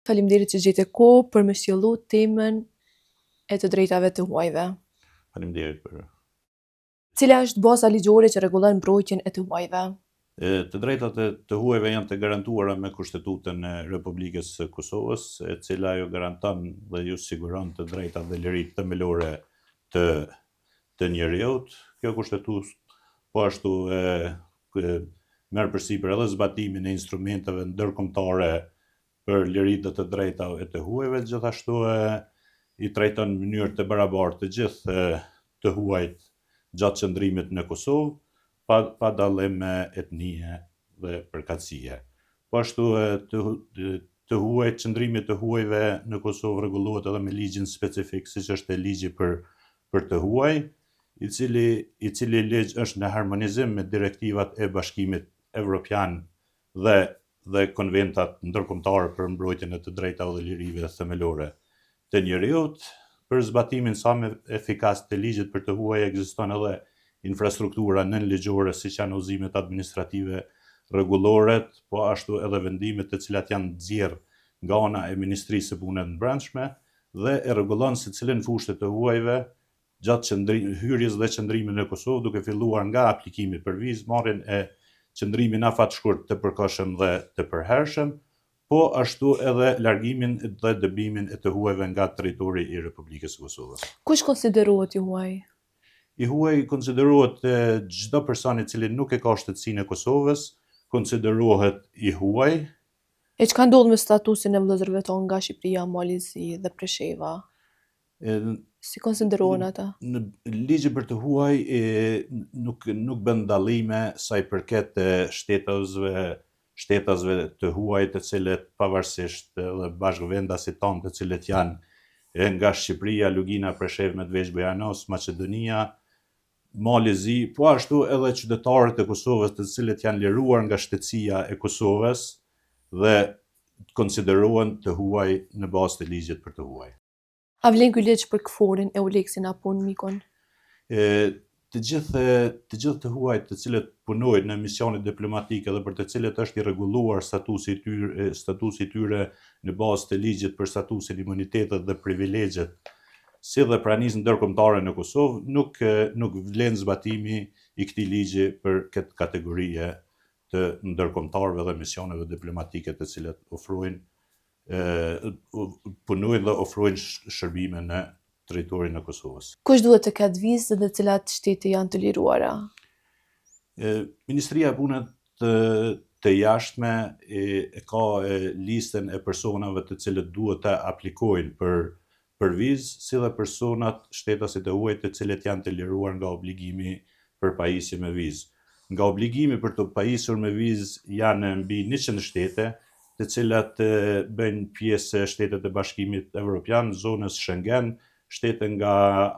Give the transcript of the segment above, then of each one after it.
Faleminderit që gjete kohë për me sjellë temën e të drejtave të huajve. Faleminderit për. Cila është baza ligjore që rregullon mbrojtjen e të huajve? Të drejtat e të huajve janë të garantuara me Kushtetutën e Republikës së Kosovës, e cila ajo garanton dhe ju siguron të drejtat dhe liritë themelore të njerëzit. Kjo kushtetutë po ashtu merr përsipër edhe zbatimin e instrumenteve ndërkombëtare për liritë dhe të drejtave të huajve, gjithashtu i trajton në mënyrë të barabartë të gjithë të huajt gjatë qëndrimit në Kosovë, pa dallim etnie dhe përkatësie. Po ashtu qëndrimi të huajve në Kosovë rregullohet edhe me ligjin specifik, siç është ligji për të huaj, i cili ligj është në harmonizim me direktivat e Bashkimit Evropian dhe konventat ndërkombëtare për mbrojtjen e të drejtave dhe lirive themelore të njerëzit. Për zbatimin sa më efikas të ligjit për të huaj ekziston edhe infrastruktura nënligjore, siç janë udhëzimet administrative rregullore, po ashtu edhe vendimet të cilat janë nxjerr nga ana e Ministrisë së Punëve të Brendshme dhe e rregullon secilën fushë të huajve gjatë hyrjes dhe qëndrimit në Kosovë, duke filluar nga aplikimi për vizë, marrjen e qëndrimit në afatshkurt të përkohshëm dhe të përhershëm, po ashtu edhe largimin dhe dëbimin e të huajve nga territori i Republikës së Kosovës. Kush konsiderohet i huaj? I huaj konsiderohet çdo person i cili nuk e ka shtetësinë e Kosovës, konsiderohet i huaj. E çka ndodh me statusin e vëllezërve tonë nga Shqipëria, Malizi dhe Presheva? Si konsiderohen ata? Në ligji për të huaj nuk bën dallime sa i përket shtetasve të huaj, të cilët pavarësisht edhe bashkëvendasit tonë të cilët janë nga Shqipëria, Lugina, Preshevë, Medveç, Bujanos, Maqedonia, Malizi, po ashtu edhe qytetarët e Kosovës të cilët janë liruar nga shtetësia e Kosovës dhe konsiderohen të huaj në bazë të ligjit për të huaj. A vlen ky ligj për KFOR-in, EULEX-in apo mikun? Të gjithë të huajt të cilët punojnë në misione diplomatike dhe për të cilët është i rregulluar statusi i tyre në bazë të ligjit për statusin, imunitetet dhe privilegjet, si dhe pranisë ndërkombëtare në Kosovë, nuk vlen zbatimi i këtij ligji për këtë kategorie të ndërkombëtarëve dhe misioneve diplomatike të cilët punojnë dhe ofrojnë shërbime në territorin e Kosovës. Kush duhet të ketë vizë dhe cilat shtete janë të liruara? Ministria e Punëve të Jashtme ka listën e personave të cilët duhet të aplikojnë për vizë, si dhe personat shtetasit e huaj të cilët janë të liruar nga obligimi për pajisje me vizë. Nga obligimi për të pajisur me vizë janë mbi 100 shtete, të cilat bëjnë pjesë shtetet e Bashkimit Evropian, zonës Schengen, shtete nga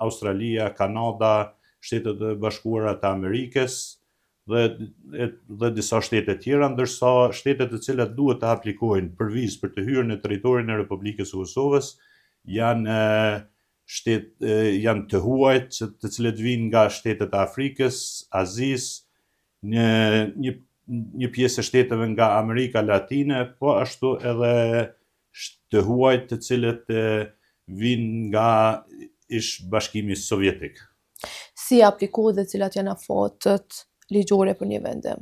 Australia, Kanada, shtetet e Bashkuara të Amerikës dhe disa shtete tjera, ndërsa shtetet të cilat duhet të aplikojnë për vizë për të hyrë në territorin e Republikës së Kosovës janë të huajt, të cilët vinë nga shtetet e Afrikës, Azisë, një pjesë e shteteve nga Amerika Latine, po ashtu edhe të huajt të cilët vinë nga ish Bashkimi Sovjetik. Si aplikohet dhe cilat janë afatet ligjore për një vendim?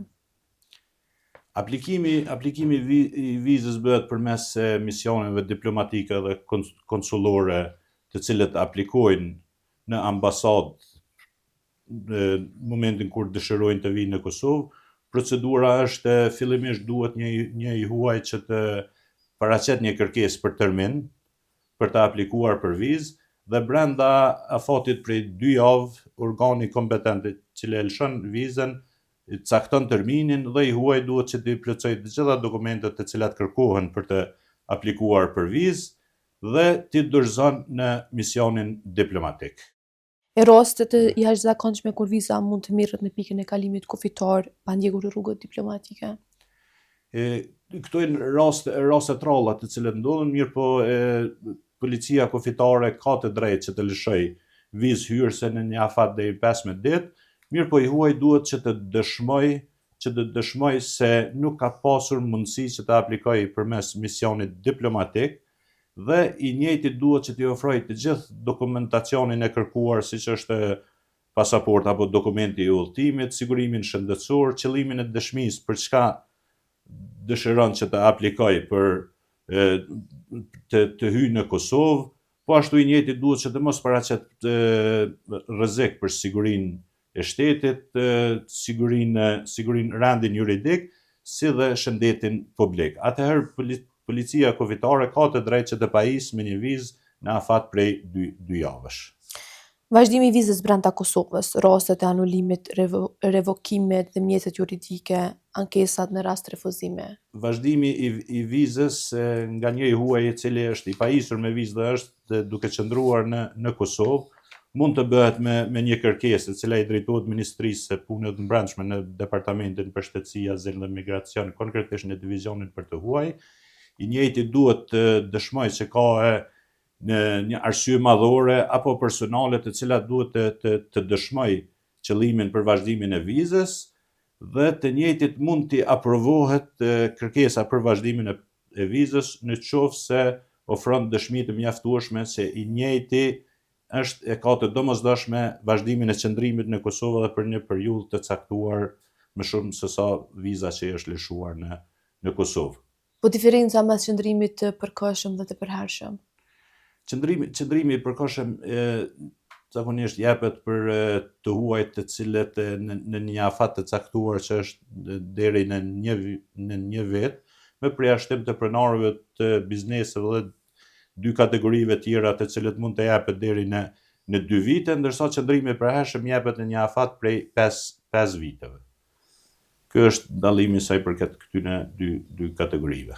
Aplikimi i vizës bëhet përmes misioneve diplomatike dhe konsullore të cilët aplikojnë në ambasadë në momentin kur dëshirojnë të vinë në Kosovë. Procedura është fillimisht duhet një i huaj që të paraqet një kërkesë për termin për të aplikuar për vizë dhe brenda afatit prej 2 javë organi kompetent i cili e lëshon vizën cakton terminin dhe i huaj duhet që të plotësojë të gjitha dokumentet të cilat kërkohen për të aplikuar për vizë dhe të dorëzon në misionin diplomatik. E rastet e jashtëzakonshme kur viza mund të merret në pikën e kalimit kufitar pa ndjekur rrugët diplomatike? Këto janë raste të rralla të cilat ndodhen, mirë po policia kufitare ka të drejtë që të lëshojë vizë hyrëse në një afat deri 15 ditë, mirë po i huaj duhet që të dëshmoj që të dëshmoj se nuk ka pasur mundësi që të aplikoj përmes misionit diplomatik dhe i njëjti duhet që t'i ofroj të gjithë dokumentacionin e kërkuar, siç është pasaport apo dokumenti i udhëtimit, sigurimin shëndetësor, qëllimin e dëshmisë për çka dëshiron që të aplikoj për të hyjë në Kosovë, po ashtu i njëjti duhet që të mos paraqet rrezik për sigurinë e shtetit, sigurinë rendin juridik, si dhe shëndetin publik. Atëherë policia kufitare ka të drejtë që të pajisë me një vizë në afat prej 2 javësh. Vazhdimi i vizës brenda Kosovës, rastet e anulimit, revokimit dhe mjetet juridike, ankesat në rast refuzimi. Vazhdimi i vizës nga një huaj i cili është i pajisur me vizë dhe është duke qëndruar në Kosovë, mund të bëhet me një kërkesë e cila i drejtohet Ministrisë së Punëve të Brendshme në Departamentin për Shtetësi, Azil dhe Migracion, konkretisht në divizionin për të huaj. I njëjti duhet të dëshmoj që ka në një arsye madhore apo personale të cilat duhet të dëshmoj qëllimin për vazhdimin e vizës dhe të njëjtit mund t'i aprovohet kërkesa për vazhdimin e vizës në qoftë se ofron dëshmi të mjaftueshme se i njëjti e ka të domosdoshme vazhdimin e qëndrimit në Kosovë dhe për një periudhë të caktuar më shumë se sa viza që është lëshuar në Kosovë. Po diferenca mes qëndrimit të përkohshëm dhe të përhershëm? Qëndrimi i përkohshëm zakonisht jepet për të huajt të cilët në një afat të caktuar që është deri në një vit, me përjashtim të pronarëve të bizneseve dhe 2 kategorive tjera të cilët mund të jepet deri në 2 vite, ndërsa qëndrimi i përhershëm jepet në një afat prej 5 viteve. Ky është dallimi sa i përket këtyre 2 kategorive.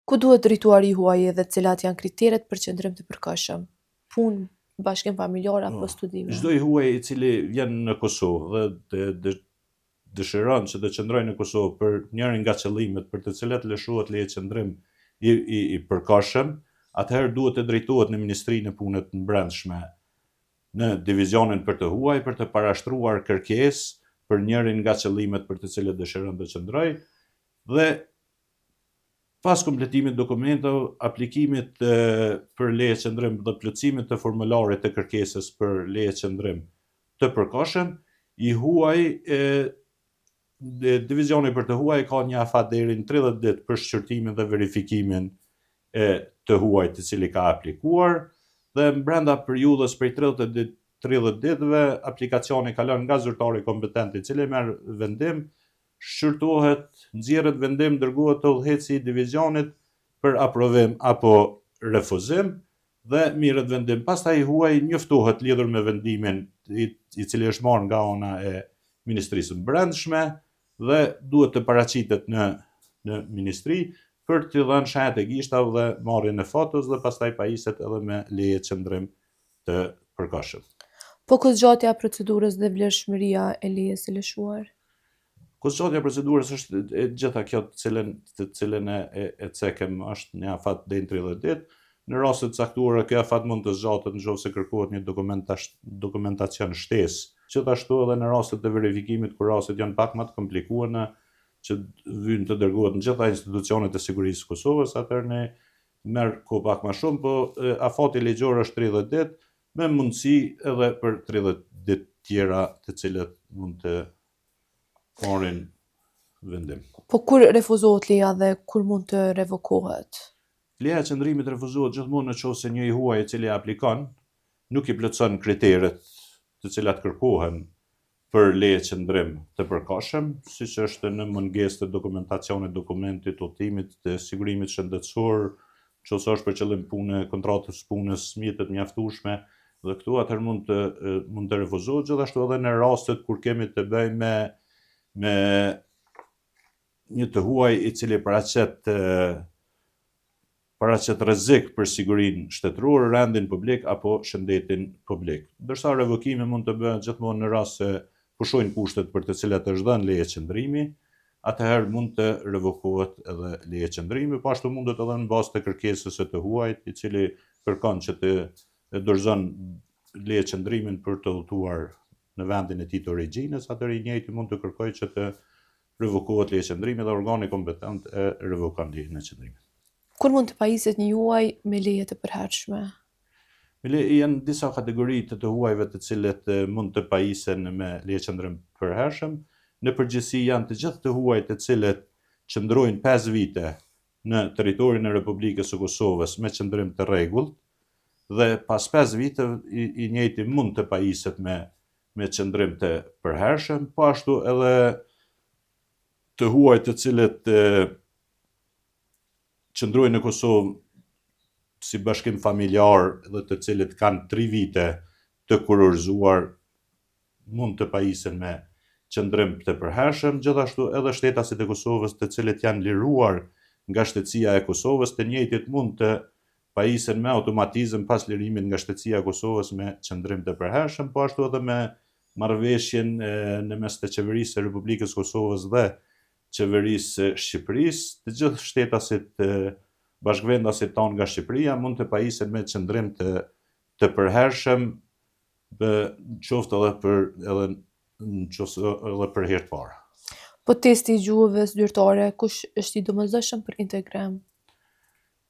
Ku duhet drejtuari i huaj dhe cilat janë kriteret për qëndrim të përkohshëm? Punë, bashkim familjar apo studime? Çdo i huaj i cili vjen në Kosovë dhe dëshiron që të qëndrojë në Kosovë për njërin nga qëllimet për të cilat lëshohet leje qëndrim i përkohshëm, atëherë duhet të drejtohet në Ministrinë e Punëve të Brendshme në divizionin për të huaj për të parashtruar kërkesë për njërin nga qëllimet për të cilat dëshiron të qëndrojë dhe pas kompletimit dokumentave, aplikimit për leje qëndrim dhe plotësimit të formularit të kërkesës për leje qëndrim të përkohshëm, i huaj divizioni për të huaj ka një afat deri në 30 ditë për shqyrtimin dhe verifikimin e të huajt i cili ka aplikuar dhe brenda periudhës prej 30 ditëve aplikacioni kalon nga zyrtari kompetent i cili merr vendim, shqyrtohet, nxjerret vendim, dërgohet te udhëheci i divizionit për aprovim apo refuzim dhe mirret vendim. Pastaj i huaj njoftohet lidhur me vendimin i cili është marrë nga ana e Ministrisë së Brendshme dhe duhet të paraqitet në ministri për të dhënë shenjat e gishta dhe marrjen e fotos dhe pastaj pajiset edhe me leje qëndrim të përkohshëm. Po kozgjatja e procedurës dhe vlerëshmëria e lejes së lëshuar? Kozgjatja e procedurës është e gjitha kjo të cilën e cekem është një afat deri në 30 ditë. Në raste të caktuara ky afat mund të zgjatet nëse kërkohet një dokumentacion shtesë. Gjithashtu edhe në rastet të verifikimit kur rastet janë pak më të komplikuara që vijnë të dërgohet në gjitha institucionet e sigurisë së Kosovës, atëherë ne merr kohë pak më shumë, po afati ligjor është 30 ditë me mundësi edhe për 30 ditë tjera të cilët mund të marrin vendim. Po kur refuzohet leja dhe kur mund të revokohet? Leja e qëndrimit refuzohet gjithmonë nëse një i huaj i cili aplikon nuk i plotëson kriteret të cilat kërkohen për leje qëndrim të përkohshëm, siç është në mungesë të dokumentacionit, dokumentit, udhëtimit, të sigurimit shëndetësor, nëse është për qëllim pune, kontratës punës, mjetet mjaftueshme, dhe këtu atëherë mund të refuzohet, gjithashtu edhe në rastet kur kemi të bëjmë me një të huaj i cili paraqet rrezik për sigurinë shtetërore, rendin publik apo shëndetin publik. Ndërsa revokimi mund të bëhet gjithmonë në rast se pushojnë kushtet për të cilat është dhënë leje qëndrimi, atëherë mund të revokohet edhe leje qëndrimi, po ashtu mundet edhe në bazë të kërkesës së të huajt, i cili kërkon që të dorëzon leje qëndrimin për të udhëtuar në vendin e tij të origjinës, atëherë i njëjti mund të kërkojë që të revokohet leje qëndrimi dhe organi kompetent e revokon lejen e qëndrimit. Kur mund të pajiset një huaj me leje të përhershme? Janë disa kategori të huajve të cilët mund të pajisen me leje qëndrim të përhershëm. Në përgjithësi janë të gjithë të huajt të cilët qëndrojnë 5 vite në territorin e Republikës së Kosovës me qëndrim të rregullt dhe pas 5 vite i njëjti mund të pajiset me qëndrim të përhershëm, po ashtu edhe të huajt të cilët qëndrojnë në Kosovë si bashkim familjar dhe të cilët kanë 3 vite të kurorzuar mund të pajisen me qëndrim të përhershëm, gjithashtu edhe shtetasit e Kosovës të cilët janë liruar nga shtetësia e Kosovës, të njëjtit mund të pajisen me automatizëm pas lirimit nga shtetësia e Kosovës me qëndrim të përhershëm, po ashtu edhe me marrëveshjen në mes të qeverisë së Republikës Kosovës dhe qeverisë Shqipërisë, të gjithë shtetasit bashkëvendasit tonë nga Shqipëria mund të pajisen me qëndrim të përhershëm, qoftë edhe për herë të parë. Po testi i gjuhëve zyrtare, kush është i domosdoshëm për integrim?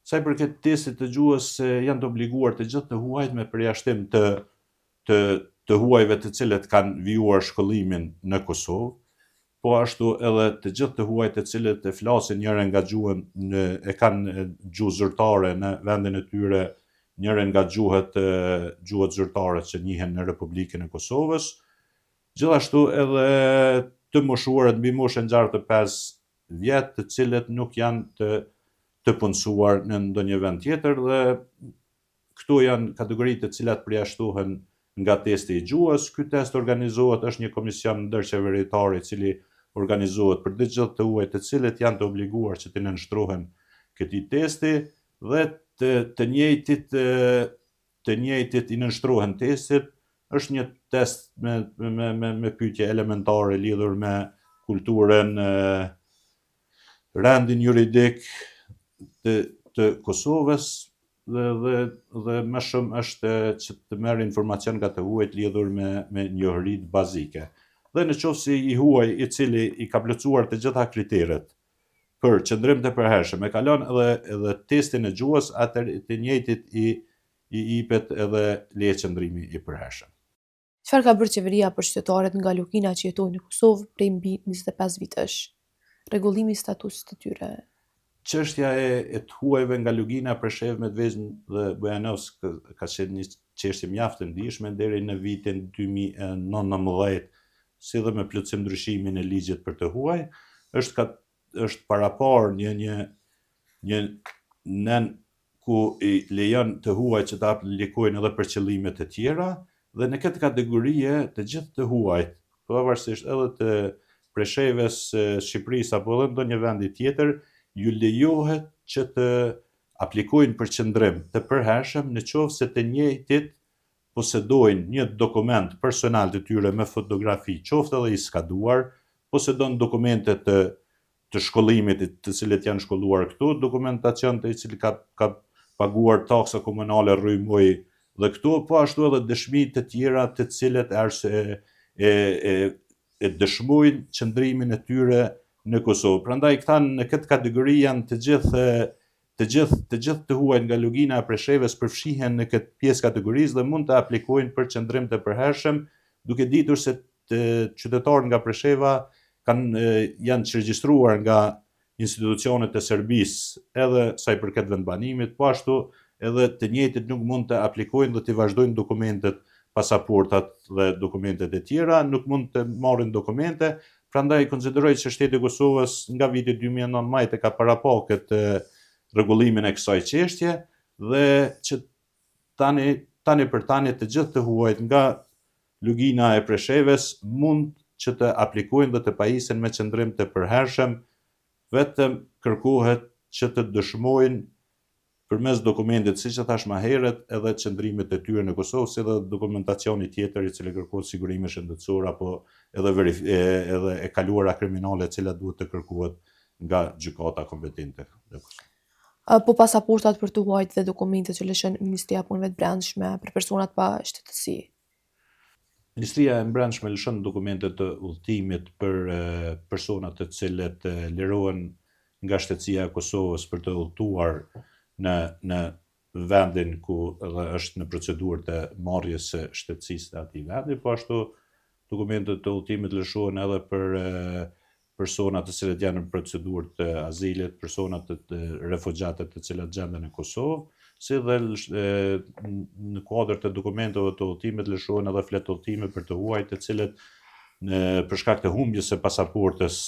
Sa i përket testit të gjuhës, janë të obliguar të gjithë të huajt me përjashtim të huajve të cilët kanë vijuar shkollimin në Kosovë, po ashtu edhe të gjithë të huajt të cilët e flasin njërin nga gjuhën e kanë gjuhë zyrtare në vendin e tyre, njërin nga gjuhët zyrtare që njihen në Republikën e Kosovës. Gjithashtu edhe të moshuarët mbi moshën ngjarë të 5 vjet, të cilët nuk janë të punësuar në ndonjë vend tjetër dhe këto janë kategoritë të cilat përjashtohen nga testi i gjuhës. Ky test organizohet, është një komision ndërqeveritar i cili organizohet për të gjithë të huajt të cilët janë të obliguar që të nënshtrohen këtij testi dhe të njëjtit i nënshtrohen testit. Është një test me pyetje elementare lidhur me kulturën, rendin juridik të Kosovës dhe më shumë është që të merr informacion nga të huajt lidhur me njohuritë bazike. Dhe në qoftë se i huaj i cili i ka plotësuar të gjitha kriteret për qëndrim të përhershëm e kalon edhe testin e gjuhës, atëherë të njëjtit i jepet edhe leje qëndrimi i përhershëm. Çfarë ka bërë qeveria për qytetarët nga Lugina që jetojnë në Kosovë prej mbi 25 vitesh? Rregullimi i statusit të tyre. Çështja e të huajve nga Lugina, Preshevë, Medvezmë dhe Bujanovsk ka qenë një çështje mjaft e ndihshme deri në vitin 2019, si dhe me plotësim ndryshimin e ligjit për të huaj. Është paraparë një nen ku i lejon të huaj që të aplikojnë edhe për qëllime të tjera, dhe në këtë kategorie të gjithë të huajt, pavarësisht edhe të Preshevës, Shqipërisë apo edhe ndonjë vendi tjetër, ju lejohet që të aplikojnë për qëndrim të përhershëm në qoftë se të njëjtit posedojnë një dokument personal të tyre me fotografi, qoftë edhe i skaduar, posedojnë dokumente të shkollimit të cilët janë shkolluar këtu, dokumentacion të i cili ka paguar taksa komunale rrymoj dhe këtu, po ashtu edhe dëshmi të tjera të cilët e dëshmojnë qëndrimin e tyre në Kosovë. Prandaj këta në këtë kategori janë të gjithë të huajt nga Lugina e Preshevës përfshihen në këtë pjesë kategorisë dhe mund të aplikojnë për qëndrim të përhershëm, duke ditur se të qytetarët nga Presheva janë të regjistruar nga institucionet e Serbisë edhe sa i përket vendbanimit, po ashtu edhe të njëjtit nuk mund të aplikojnë dhe të vazhdojnë dokumentet, pasaportat dhe dokumentet e tjera, nuk mund të marrin dokumente. Prandaj konsideroj që shteti i Kosovës nga viti 2019 ka parapa këtë rregullimin e kësaj çështje dhe që tani për tani të gjithë të huajt nga Lugina e Preshevës mund që të aplikojnë dhe të pajisen me qëndrim të përhershëm, vetëm kërkohet që të dëshmojnë përmes dokumentit, siç e thash më herët, edhe qëndrimit e tyre në Kosovë, si edhe dokumentacioni tjetër i cili kërkohet sigurime shëndetësore apo edhe e kaluara kriminale e cila duhet të kërkohet nga gjykata kompetente. Po pasaportat për të huajt dhe dokumentet që lëshon Ministria e Punëve të Brendshme për personat pa shtetësi. Ministria e Brendshme lëshon dokumentet të udhëtimit për personat të cilët lirohen nga shtetësia e Kosovës për të udhëtuar në vendin ku edhe është në procedurë të marrjes së shtetësisë të atij vendi, po ashtu dokumentet të udhëtimit lëshohen edhe për personat të cilët janë në procedurë të azilit, personat të refugjatët të cilët gjenden në Kosovë, si dhe në kuadër të dokumenteve të udhëtimit lëshohen edhe fletë udhëtime për të huaj të cilët për shkak të humbjes së pasaportës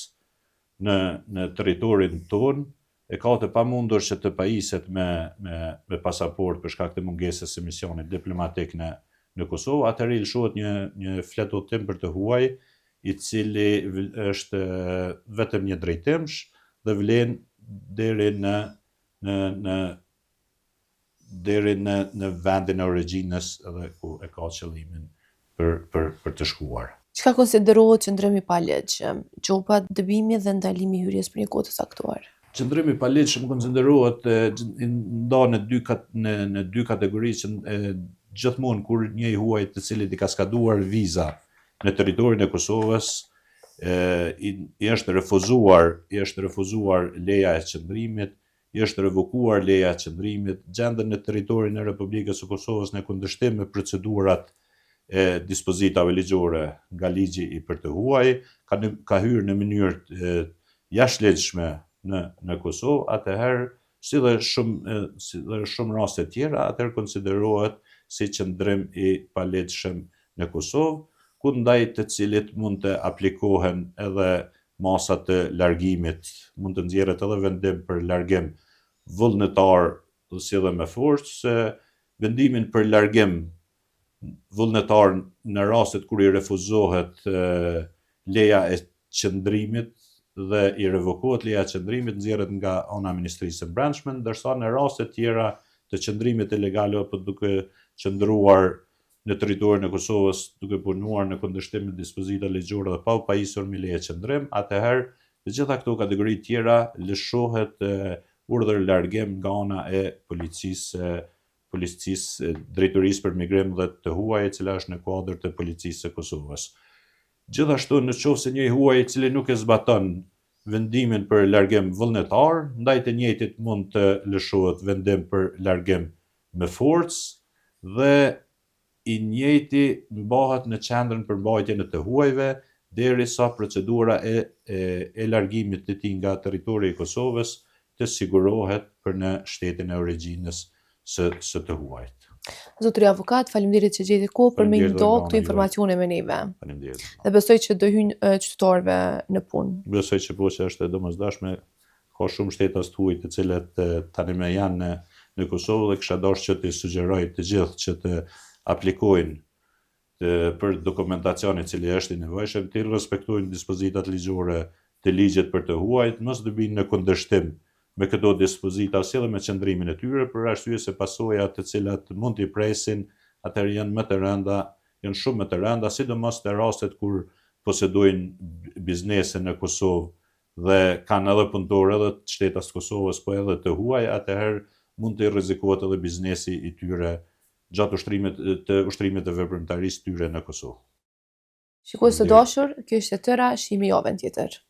në territorin tonë e ka të pamundur që të pajiset me pasaportë për shkak të mungesës së misionit diplomatik në Kosovë, atëherë lëshohet një fletë udhëtim për të huaj i cili është vetëm një drejtimsh dhe vlen deri në vendin e origjinës edhe ku e ka qëllimin për të shkuar. Çka konsiderohet qëndrimi pa ligj, gjopa, dëbimi dhe ndalimi i hyrjes për një kohë të caktuar? Qëndrimi pa ligjshëm konsiderohet nda në dy kategori që gjithmonë kur një i huaj të cilit i ka skaduar viza në territorin e Kosovës i është refuzuar leja e qëndrimit, i është revokuar leja e qëndrimit, gjenden në territorin e Republikës së Kosovës në kundërshtim me procedurat e dispozitave ligjore nga ligji i për të huaj, ka hyrë në mënyrë jashtëligjshme në Kosovë, atëherë si dhe shumë raste tjera, atëherë konsiderohet si qëndrim i paligjshëm në Kosovë, ku ndaj të cilit mund të aplikohen edhe masat të largimit, mund të nxjerret edhe vendim për largim vullnetar dhe si edhe me forcë, vendimin për largim vullnetar në rastet kur i refuzohet leja e qëndrimit dhe i revokohet leja e qëndrimit nxjerret nga ana e Ministrisë së Brendshme, ndërsa në raste tjera të qëndrimit ilegal apo duke qëndruar në territorin e Kosovës duke punuar në kundërshtim me dispozita ligjore dhe pa u pajisur me leje qëndrim, atëherë të gjitha këto kategori tjera lëshohet urdhër largim nga ana e policisë drejtorisë për migrim dhe të huaj e cila është në kuadër të policisë së Kosovës. Gjithashtu në qoftë se një huaj i cili nuk e zbaton vendimin për largim vullnetar, ndaj të njëjtit mund të lëshohet vendim për largim me forcë dhe i njëjti mbahet në qendrën për mbajtjen e të huajve derisa procedura e largimit të tij nga territori i Kosovës të sigurohet për në shtetin e origjinës së të huajt. Zotëri avokat, faleminderit që gjeti kohë për me një do këto informacione me neve. Faleminderit. Dhe besoj që do hyjnë qytetarëve në punë. Besoj që po që është e domosdoshme, ka shumë shteta të huaj të cilët tani më janë në Kosovë dhe kisha dashur që të sugjeroj të gjithë që të aplikojnë për dokumentacion i cili është i nevojshëm, të respektojnë dispozitat ligjore të ligjet për të huajt, mos të binë në kundërshtim me këto dispozita si dhe me qëndrimin e tyre, për arsye se pasojat të cilat mund t'i presin, atëherë janë shumë më të rënda, sidomos në rastet kur posedojnë biznese në Kosovë dhe kanë edhe punëtorë edhe të shtetas të Kosovës, po edhe të huaj, atëherë mund të rrezikohet edhe biznesi i tyre gjatë ushtrimit të veprimtarisë tyre në Kosovë. Shikues të dashur, kjo ishte tëra, shihemi javën tjetër.